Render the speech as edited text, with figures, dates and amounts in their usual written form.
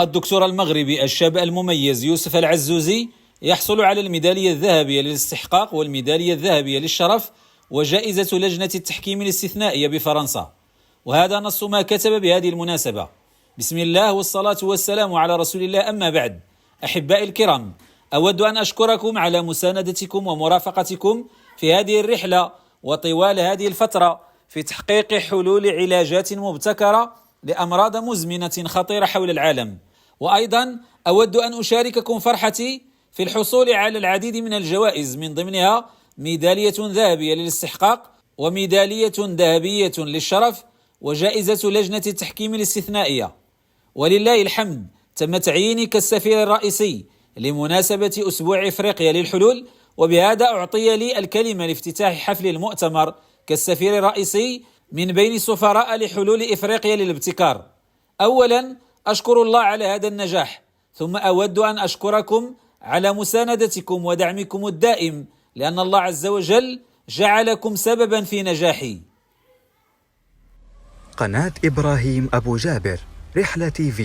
الدكتور المغربي الشاب المميز يوسف العزوزي يحصل على الميدالية الذهبية للاستحقاق والميدالية الذهبية للشرف وجائزة لجنة التحكيم الاستثنائية بفرنسا. وهذا نص ما كتب بهذه المناسبة: بسم الله والصلاة والسلام على رسول الله، أما بعد. أحبائي الكرام، أود أن أشكركم على مساندتكم ومرافقتكم في هذه الرحلة وطوال هذه الفترة في تحقيق حلول علاجات مبتكرة لأمراض مزمنة خطيرة حول العالم. وأيضا أود أن أشارككم فرحتي في الحصول على العديد من الجوائز، من ضمنها ميدالية ذهبية للاستحقاق وميدالية ذهبية للشرف وجائزة لجنة التحكيم الاستثنائية. ولله الحمد، تم تعييني كالسفير الرئيسي لمناسبة أسبوع إفريقيا للحلول، وبهذا أعطي لي الكلمة لافتتاح حفل المؤتمر كالسفير الرئيسي من بين سفراء لحلول إفريقيا للابتكار. أولا أشكر الله على هذا النجاح، ثم أود أن أشكركم على مساندتكم ودعمكم الدائم، لأن الله عز وجل جعلكم سببا في نجاحي. قناة إبراهيم أبو جابر، رحلة TV.